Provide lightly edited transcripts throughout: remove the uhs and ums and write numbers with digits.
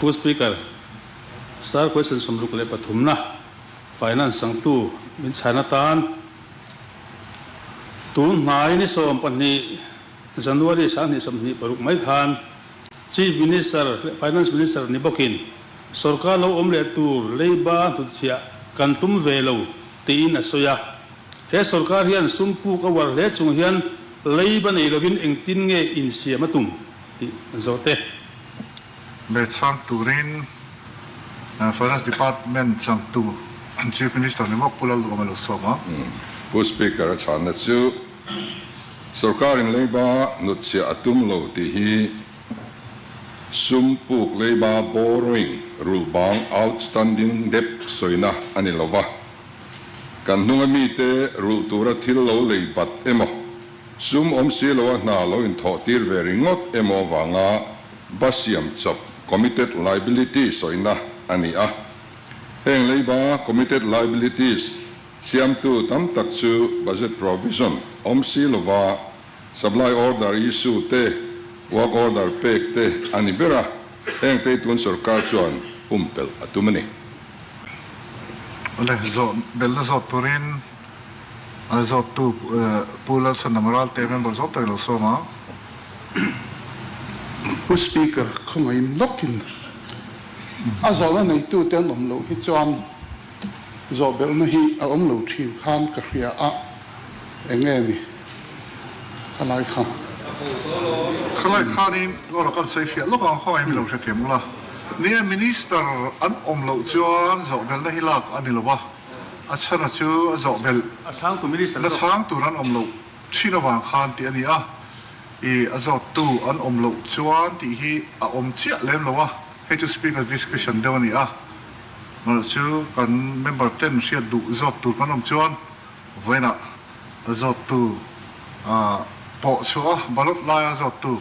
Who Speaker, Star question Samrukle Pathumna, Finance Sangtu, Min Sanatan, Tun Naini Sompani, January Sani Samni, Baruk Maithan, Chief Minister, Finance Minister Nibokin, Sorkalo Omle to Labor to Chia, Kantum Velo, Tiin Asoya, He Sorkarian Sumpu Kawar Lechungian, Laban Elovin in Tinge in Siamatum, Zote. Let's hang to Rin, Finance Department sang to Chief Minister Nimok Pulal Gomelo Soma. Who Speaker Chanatsu Sorkar in Labour Nutsia Atumlo Tihi Sumpuk Labour borrowing rule bang outstanding debt Soina Anilova Kanungamite rule Tura Tillo Leibat Emo Sum Silo Nalo in Totir Veringot Emo Vanga Basiam Chop Committed Liabilities Soina Ania Heng Labour Committed Liabilities Siam tu tam taksu budget provision Silova supply order issue te work order pek te anibera heng te tun sarkar chuan umpel atumani Ole zo belna zo turin zo tu pula sa namoral te member zo te lo soma. Who Speaker kung ay lokin azola na ito ten omlo hitsuan zo bel na hi a omlo thim khan ka khria a engeni khalai kha Khalai khani ora kan sei fia lo kan khoi mi lo se temula. Ni minister an omlo chuan zo bel na hilak anilowa. Achana chu zo bel Asang to Minister. la sang tu ran omlo thina wang khan ti ani a. I azo tu an omlo chuan ti hi a om chia lem lowa. He to speak as discussion dewani a. Mà chứ còn member ten sẽ đủ giọt từ con ông chuan vậy nè giọt từ bộ số balot lai giọt từ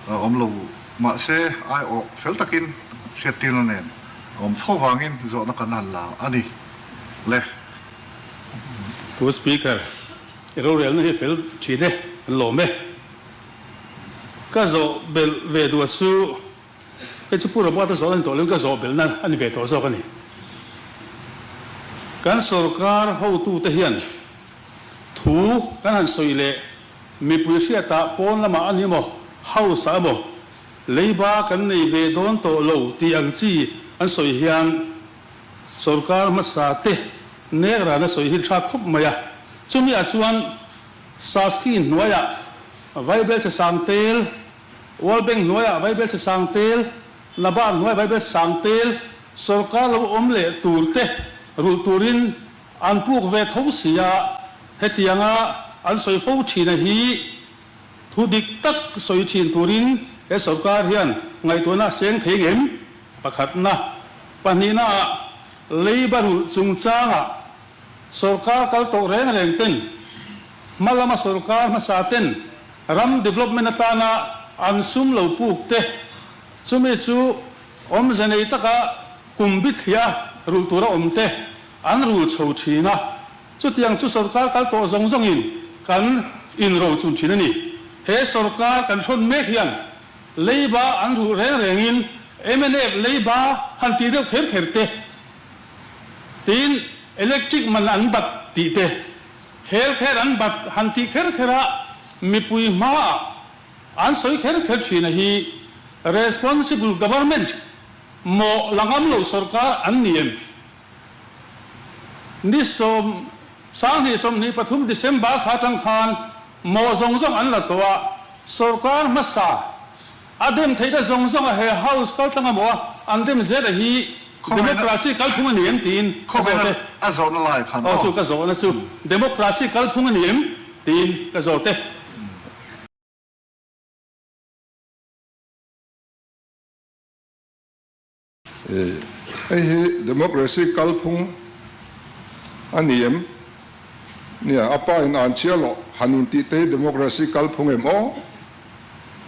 ông lù mà sẽ ai ở phèo takin sẽ tiền lên ông thâu vangin giọt nó cần hẳn là anh lệ Who Speaker, Royal Navy Phil Chile, Lome. Kazo Bel Veduasu, it's a poor about the Zolan Toluka Bel, and Veto Zogani. Kan Sorkar how to Tahian. Two Kanan Soile, Mipusiata, Ponama Animo, House Amo, Labor can neve don't to low, Tiangzi, and Soihian Sorkar Masate, Negra, and Soihil Chakop Maya. Chumi Achuan Saskin Noya, Vibel Sangtail, Walbeng Noya, Vibel Sangtail, Laban Noya Vibel Sangtail, Sorkar Omle Turte. Ruturin anpuk ve thausia hetianga an soi fo thina hi thudik tak soi thin turin e sarkar hian ngai tona seng thengem pakhatna panina leibaru chungchanga sarkar kal to reng reng ten malama sarkar masaten ram development atana an sum lo puk te chumi chu om janei taka kumbit hia Rutura omte, unruled so china. Chutiang to Sorkar Kalto Zongzongin, can inroad to Chinani. He Sorkar can show make young. Labor and who rangin, emanate labor, hunted up Herkerte. Tin electric man unbat tite. Haircare unbat hunty Kerkera, Mipui ma. Answer Kerkachina he responsible government. Mo langamlo sarkar anniem nisom sanghi somni pathum December khatang khan mo zongjong an latwa sarkar masa adem theida zongjong a he house kaltanga mo andem zeda hi democracy kalphung aniem tin khobena azona lai khan o chu ka zo na chu democracy kalphung aniem tin ka zo te democracy kalpung aniem nia apa in anchialo haninti te democracy kalpung emo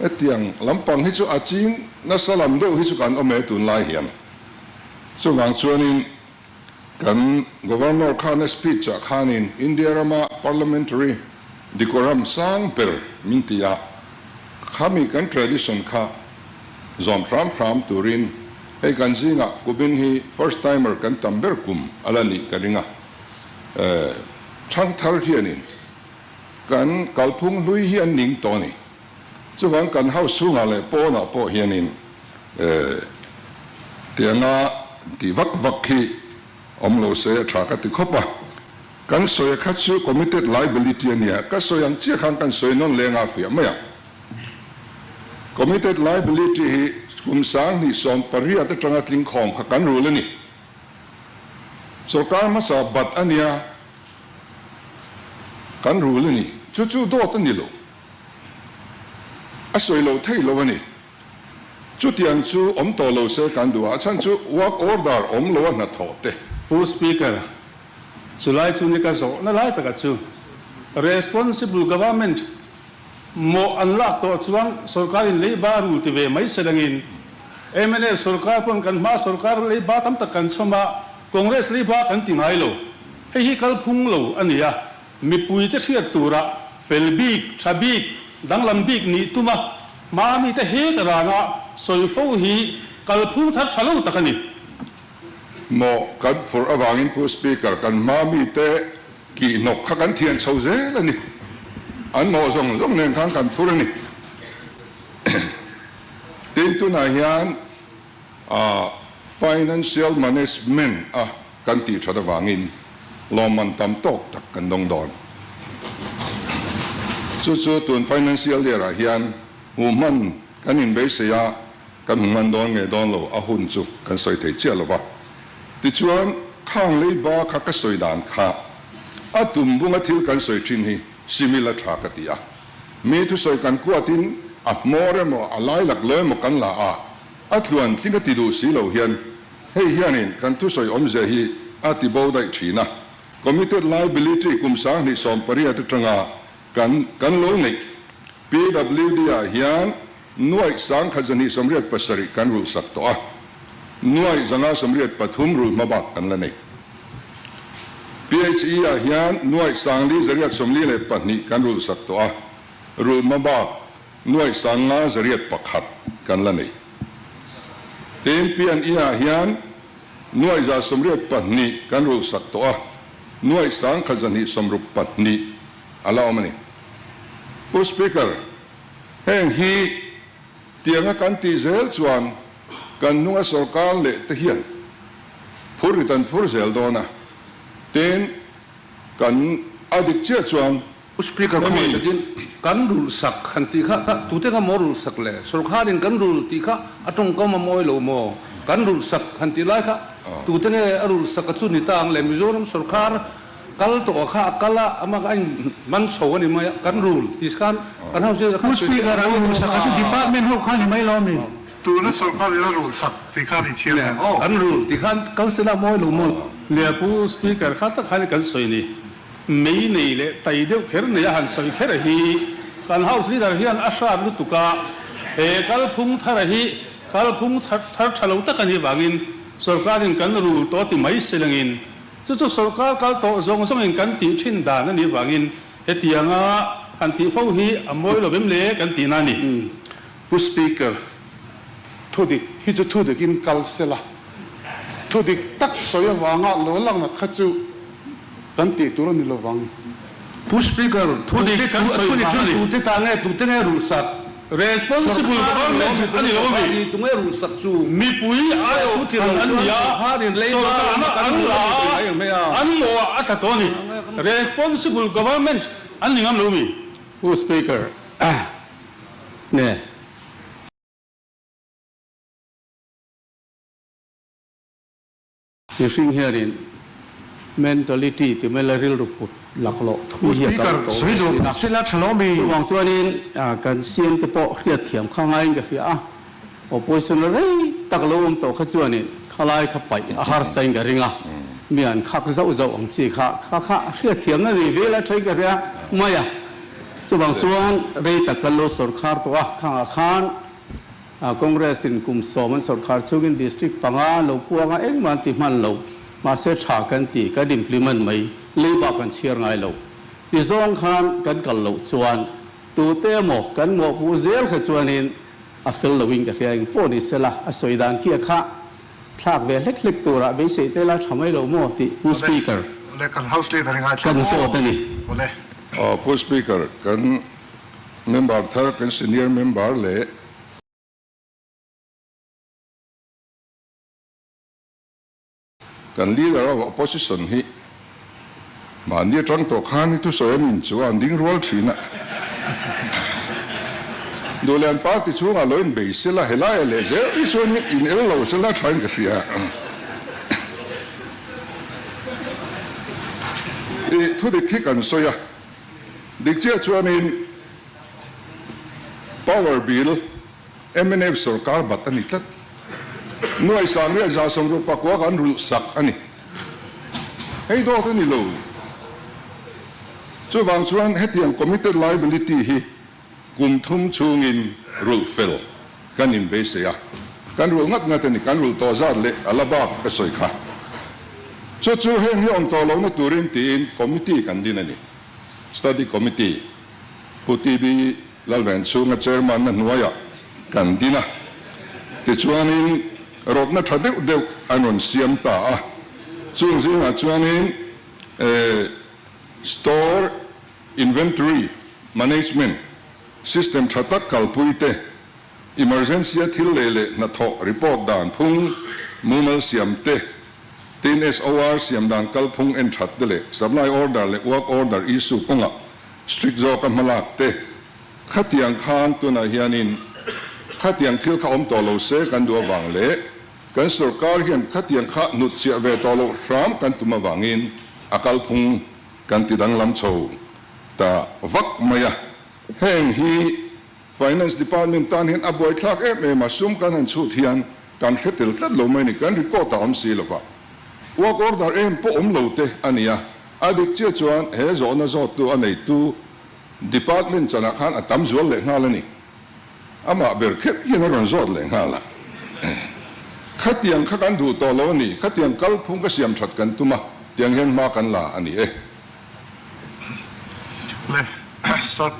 etiang lampang hi chu aching na salam do hi chu kan ome tun lai hian chungang chuanin kan governor khan speech khanin India Rama parliamentary decorum sang per mintia khami kan tradition kha zom from turin ให้กันซิงะกูเป็นฮี first timer กันตัมเบอร์กุมอะไรนี่กันริงะช่างทาร์เฮียนินกันกัลพุงลุยเฮียนนิงตัวนี้จุดวันกันเฮาสูงอะไรโปน่ะโปเฮียนินเตียงะที่วักฮีอมโลเสียชากันติคบปะกันสวยคัดซู committed liability เนี่ยก็สวยยังเชี่ยขังกันสวยนนเลงอาฟิยไม่ยัง committed liability กุมสังนี่สมปริยัติจังหวัดลิงคอมขักันรู้เลยนี่สุการมาสาบัดอันเนี้ยกันรู้เลยนี่จู่ๆโดดตันนี่โลอ่ะสวยโลเท่โลวันนี้จุดยังจู่อมโตโลเสกันดูอ่ะฉันจู่ work order อมโลนัดโทษเตะ ผู้สปีกเกอร์สุไลจูนิกาโซนั่นไล่ตะกัดจู responsible government โมอันลักตัวจวนสุรการเลยบารูที่เวไม่เสดงินMNL สุรการพนกันมาสุรการเลยบาตั้มตะกันสมาคองเกรสเลยบากันติงไงโลให้ฮิคัลพุงโลอันนี้อ่ะมีปุยเทียตัวระเฟลบิกชาบิกดังลำบิกนี่ตุมามีแต่เฮกรานะสอยฟูฮีคัลพุงทัดชะลูตะกันนี่โมกันพอระวังอินผู้สปีกเกอร์กันมามีแต่กี่นกขักันเทียนเฉาเจแล้วนี่อันโมส่งเงินข้างกันพูดนี่ตินตุนายานfinancial management กันตีชดวางินลอมันตำตกตักกันดงดอนจู่ๆตุน financial เดียร์ยานหูมันกันอินเบสยากันหูมันดอนเงดอนโลหุ่นจุกันสวยเทียเจียลวะดิชวนข้างเลยบ้าข้าก็สวยด่านข้าตุ่มบุ้งทิลกันสวยชินฮีซิมิลาชากติยามีทุสวยกันกัวตินโมเรโมอะไรหลักเลยโมกันละล้วนที่ก็ติดูสีเหล่าเฮียนให้เฮียนินกันทุสวยอมเจฮีติบาวได้ชีนะ committed liability กุมสางนี่สมปริยัติจังกันลงนี่ PWD เฮียนหน่วยสังขจนีสมเรียดปัสริกันรู้สักตัวหน่วยสังฆสมเรียดปฐุมรู้มาบักกันละนี่ PHE เฮียนหน่วยสังลีจริยสมลีเลปนี่กันรู้สักตัวรู้มาบักหน่วยสังฆจริยปักขัดกันละนี่เต็มเปียนเฮียนหน่วยจะสมเรียดปนี่กันรู้สักตัวหน่วยสังขจนีสมรูปปนี่อะไรเอามานี่ผู้สปีกเกอร์แห่งฮีเตียงกันตีเซลชวนกันนุ่งสุรการเละตะเฮียนผู้ริตันผู้เซลโดนะเต็นกันอดีตเจ้าชวน Speaker Committee kan rule sak khanti kha ta tute ka morul sak le sarkarin kan rule ti kha atong ka ma moi lo mo kan rule sak khanti lai kha tute ne rule sak chu ni tang le mizoram sarkar kal to kha kala ama ka man so ni ma kan rule ti kan kan hau se ka Speaker ang sa kasi department ho khan mai lo mi ตัวนั้นสุรการเรารู้สักที่ข้าที่เชียร์เนี่ย kan rule ti kan kan se la moi lo mo เลียผู้สปีกเกอร์ข้าตะขันกันสวยนี่ไม่นี่เลยแต่เดี๋ยวเขียนเนี่ยหันสวยแค่ฮีการเฮาส์นี่แต่เฮียนอาชาลุตุกากัลพุงทาร์ฮีกัลพุงทาร์ชะลูตะกันฮีบางินสุรการกันรู้ตัวที่ไม่เสลงินจู่ๆสุรการกัลโตจงสมัยกันตีชินดานั่นฮีบางินที่ยังอันที่ฟ้าฮีอมวยเราเป็นเล่กันตีนั่นนี่ ผู้สปีกเกอร์ทุดิที่จะทุดิกินกัลเซล่าทุดิตักสวยวางอ่ะโลลังนักขจูกันตีตัวนี้ระวัง Speaker tute kan tute ta nge tute nge rule sak responsible government ani lo mi tu nge rule sak chu mi pui ayo an ya so an lo atatoni responsible government an ngam lo miผู้ speaker เนี่ยนี่สิ่งเฮียริน mentality ที่ไม่ละริลรุปุหลักโลทุเฮียกันโตsila chalomi หวังส่วนนี้การเสียงที่ปอเรียดเทียมข้างไงก็คือopposition เลยตักลมโตข้าส่วนนี้ข้าไล่ข้าไปอาหารใส่กันริงมีอันข้าก็จะเอาอังซีข้าเรียดเทียมนั่นนี่เวลาใช้กันเรียไม่ส่วนส่วนเรื่องตักลมสุรคาร์ตัวข้างอาคารคอนเกรสอินกุมสมันสุรคาร์ช่วงดิสตริกปังอาลูกพวงเอ็งมันติมันลูกมาเสียฉากกันตีก็ดิมพลิมันไม่เลยบอกกันเชียร์ไงลูกที่สองขันกันกันลูกชวนตัวเต้หมกกันหมกผู้เซลขจวนินฟิลวิ่งกับเรื่องพวกนี้เสละสวยดันเกี่ยข้า พลากเวเล็กๆตัวระเบสิเตล่าทำให้เราโมติผู้สปีกเกอร์ เล็กกัน House Leader ยังไง กันโซ่ตัวนี้ โอเลย ผู้สปีกเกอร์กันเมมเบอร์ท่ากันซีเนียร์เมมเบอร์เลยกัน leader of opposition ฮีมันเนี่ยจังตัวข้านี่ทุกส่วนมินชัวอันดิ้งรัวทีน่ะดูแลปาร์ตี้ช่วงอารมณ์เบสิละเฮล่าเอเลเซอร์อีส่วนนี้อินเอลโลสละทรายกันเสียทุกเด็กที่กันสอยเด็กเจ้าชวนนี้ power bill MNF สุรการบัตรนี่ทัดหน่วยสารเรียกจะส่งรูปปักว่ากันรู้สักอันนี้ให้ดูตัวนี้ลูช่วยบางส่วนให้ที่ยัง committed liability ฮีกุมทุ่มชูงินรูลเฟลกันอินเบสเซียกันรูลงัดงัดนี่กันรูลตัวซาดเละอัลบับก็สวยค่ะช่วยให้ที่องค์ตัวเราเนี่ยตัวเรียนทีม committee กันดีนั่นนี่ study committee ผู้ที่บีลาเวนชูงกับ chairman นั่นว่าอย่างกันดีนะที่ช่วงนี้รถนั่นทัดเดียวอันนั้นเสียมตาช่วงนี้ช่วงนี้ store inventory management system ชัดตักคัลปุยเต emergency ที่เล่ๆนัทโอ report ด่านพุ่งมูมัลเสียมเตทีน SOR เสียมด่านคัลพุ่งเอ็นชัดเดเลย supply order เลย work order issue กงอ่ะ strict โจกันมาลากเตขัดยังคานตัวนาเฮียนินขัดยังที่เขาอมตัวเราเสกันดัววังเละกันสุรการเฮียนขัดยังข้านุดเสียเวตัวเราพร้อมกันตัวมาวังอินอากัลพุงกันติดังลำโชแต่วักมายะแห่งฮี finance department ตานเห็นอบวยทักมาซุ่มกันหันชุดเฮียนกันเขติลตัดลงไม่นี่กันริโกตามสีละวะว่าออร์ดาร์พอมเราเตอันนี้อดีตเจ้าจวนเฮโซนโซตัวอันไหนตัว department จะนักขันตั้มจวนเลยงาละนี่อามาเบิร์เก็บยังรันจวนเลยงาละขัดยังขัดกันดูตัวเรานี่ขัดยังกัลพุ่งก็เสียมชัดกันตัวมายังเห็นมากันละอันนี้เลยสอด